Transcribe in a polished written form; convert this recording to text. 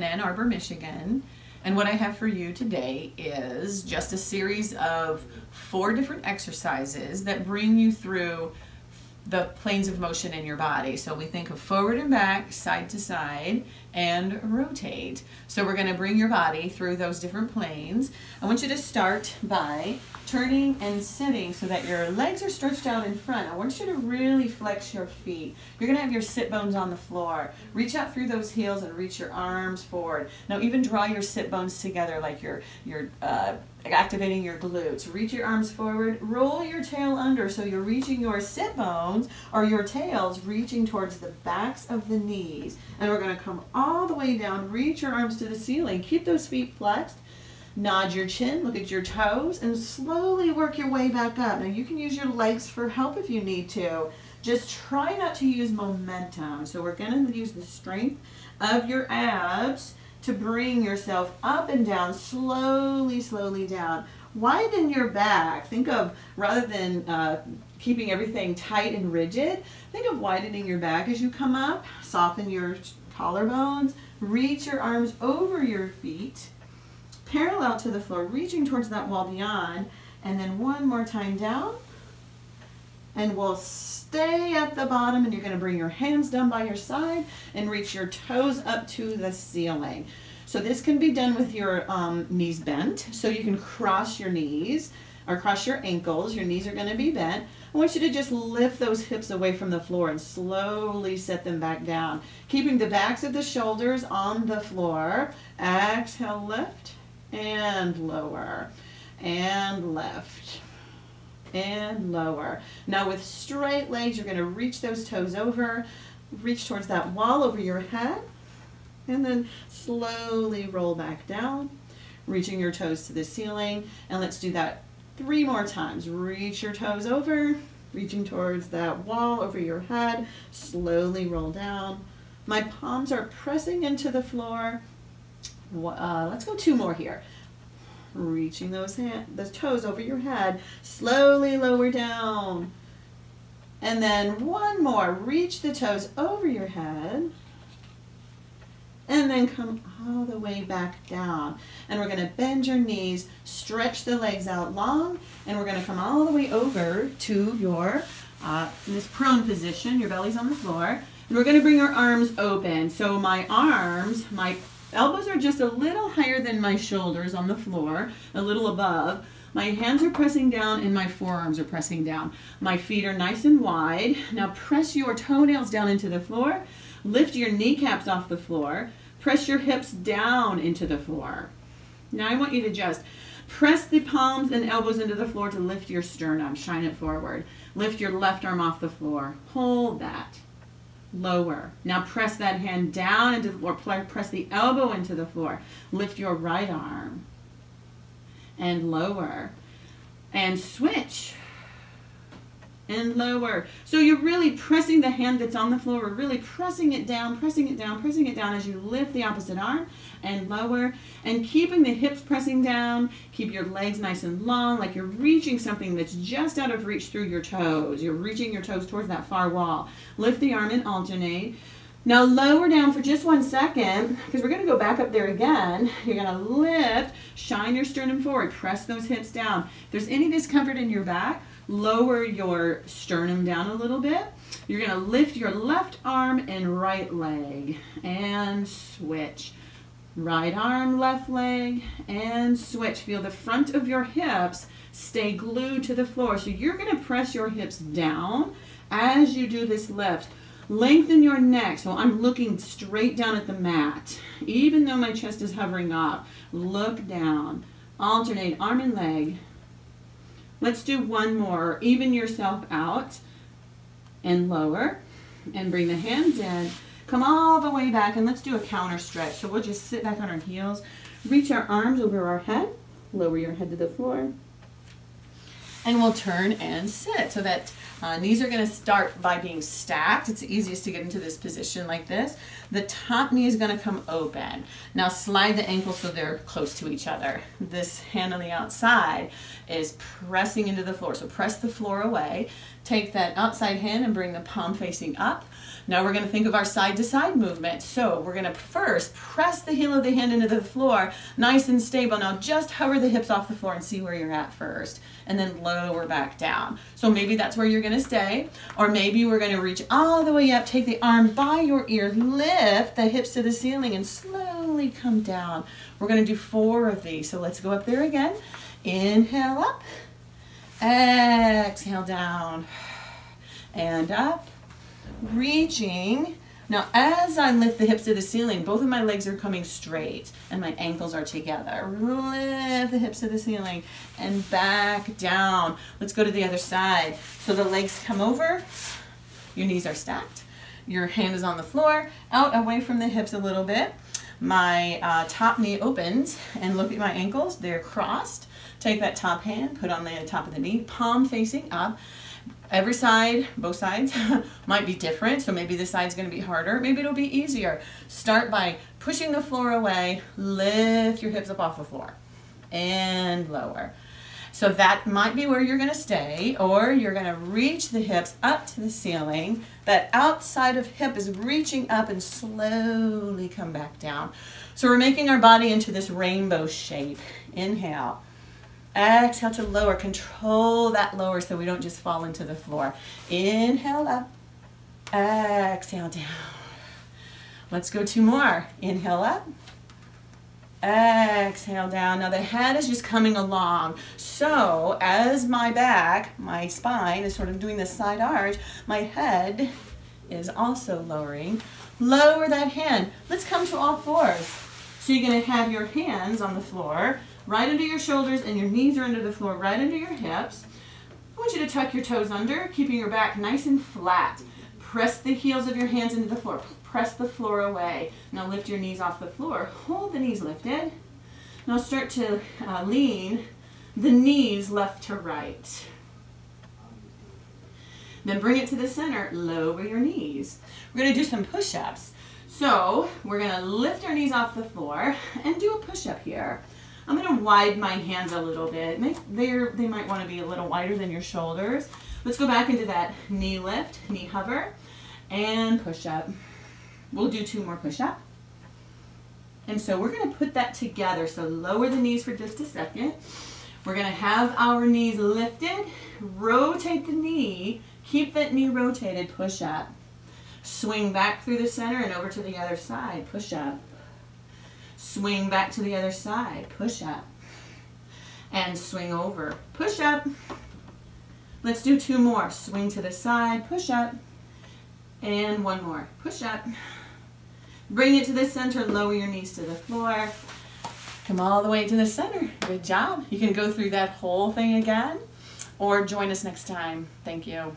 Ann Arbor, Michigan. And what I have for you today is just a series of 4 different exercises that bring you through the planes of motion in your body. So we think of forward and back, side to side, and rotate. So we're going to bring your body through those different planes. I want you to start by turning and sitting so that your legs are stretched out in front. I want you to really flex your feet. You're going to have your sit bones on the floor. Reach out through those heels and reach your arms forward. Now even draw your sit bones together like you're activating your glutes. Reach your arms forward, roll your tail under so you're reaching your sit bones or your tails reaching towards the backs of the knees. And we're going to come all the way down, reach your arms to the ceiling. Keep those feet flexed. Nod your chin, look at your toes, and slowly work your way back up. Now you can use your legs for help if you need to. Just try not to use momentum. So we're going to use the strength of your abs to bring yourself up and down, slowly, slowly down. Widen your back. Think of, rather than keeping everything tight and rigid, think of widening your back as you come up. Soften your collarbones. Reach your arms over your feet, parallel to the floor, reaching towards that wall beyond. And then one more time down. And we'll stay at the bottom, and you're going to bring your hands down by your side and reach your toes up to the ceiling. So this can be done with your knees bent. So you can cross your knees or cross your ankles. Your knees are going to be bent. I want you to just lift those hips away from the floor and slowly set them back down. Keeping the backs of the shoulders on the floor. Exhale, lift and lower and lift and lower. Now with straight legs, you're going to reach those toes over, reach towards that wall over your head, and then slowly roll back down, reaching your toes to the ceiling. And let's do that 3 more times. Reach your toes over, reaching towards that wall over your head, slowly roll down. My palms are pressing into the floor. Let's go 2 more here. Reaching those toes over your head, slowly lower down. And then 1 more. Reach the toes over your head. And then come all the way back down. And we're going to bend your knees, stretch the legs out long, and we're going to come all the way over to your in this prone position. Your belly's on the floor. And we're going to bring our arms open. So my arms, my elbows are just a little higher than my shoulders on the floor, a little above. My hands are pressing down and my forearms are pressing down. My feet are nice and wide. Now press your toenails down into the floor. Lift your kneecaps off the floor. Press your hips down into the floor. Now I want you to just press the palms and elbows into the floor to lift your sternum. Shine it forward. Lift your left arm off the floor. Hold that. Lower. Now press that hand down into the floor. Press the elbow into the floor. Lift your right arm. And lower. And switch. And lower. So you're really pressing the hand that's on the floor. We're really pressing it down, pressing it down, pressing it down as you lift the opposite arm and lower. And keeping the hips pressing down. Keep your legs nice and long, like you're reaching something that's just out of reach through your toes. You're reaching your toes towards that far wall. Lift the arm and alternate. Now lower down for just 1 second, because we're going to go back up there again. You're going to lift, shine your sternum forward, press those hips down. If there's any discomfort in your back, lower your sternum down a little bit. You're going to lift your left arm and right leg and switch. Right arm, left leg, and switch. Feel the front of your hips stay glued to the floor. So you're going to press your hips down as you do this lift. Lengthen your neck. So I'm looking straight down at the mat. Even though my chest is hovering up, look down. Alternate arm and leg. Let's do 1 more. Even yourself out and lower. And bring the hands in. Come all the way back, and let's do a counter stretch. So we'll just sit back on our heels, reach our arms over our head, lower your head to the floor, And we'll turn and sit. So that knees are going to start by being stacked. It's the easiest to get into this position like this. The top knee is going to come open. Now slide the ankles so they're close to each other. This hand on the outside is pressing into the floor. So press the floor away. Take that outside hand and bring the palm facing up. Now we're going to think of our side to side movement. So we're going to first press the heel of the hand into the floor, nice and stable. Now just hover the hips off the floor and see where you're at first, and then lower back down. So maybe that's where you're going to stay, or maybe we're going to reach all the way up, take the arm by your ear, lift the hips to the ceiling, and slowly come down. We're going to do 4 of these. So let's go up there again. Inhale up, exhale down, and up. Reaching. Now as I lift the hips to the ceiling, both of my legs are coming straight and my ankles are together. Lift the hips to the ceiling and back down. Let's go to the other side. So the legs come over, your knees are stacked, your hand is on the floor, out away from the hips a little bit. My top knee opens, and look at my ankles, they're crossed. Take that top hand, put on the top of the knee, palm facing up. Every side, both sides, might be different, so maybe this side's going to be harder, maybe it'll be easier. Start by pushing the floor away, lift your hips up off the floor, and lower. So that might be where you're going to stay, or you're going to reach the hips up to the ceiling. That outside of hip is reaching up and slowly come back down. So we're making our body into this rainbow shape. Inhale. Exhale to lower. Control that lower so we don't just fall into the floor. Inhale up. Exhale down. Let's go 2 more. Inhale up. Exhale down. Now the head is just coming along. So as my back, my spine is sort of doing this side arch, my head is also lowering. Lower that hand. Let's come to all 4s. So you're going to have your hands on the floor, right under your shoulders, and your knees are under the floor, right under your hips. I want you to tuck your toes under, keeping your back nice and flat. Press the heels of your hands into the floor. Press the floor away. Now lift your knees off the floor. Hold the knees lifted. Now start to lean the knees left to right. Then bring it to the center. Lower your knees. We're going to do some push-ups. So we're going to lift our knees off the floor and do a push-up here. I'm going to widen my hands a little bit. They might want to be a little wider than your shoulders. Let's go back into that knee lift, knee hover, and push-up. We'll do 2 more push-up. And so we're going to put that together. So lower the knees for just a second. We're going to have our knees lifted. Rotate the knee. Keep that knee rotated. Push up. Swing back through the center and over to the other side. Push up. Swing back to the other side. Push up. And swing over. Push up. Let's do 2 more. Swing to the side. Push up. And 1 more. Push up. Bring it to the center. Lower your knees to the floor. Come all the way to the center. Good job. You can go through that whole thing again or join us next time. Thank you.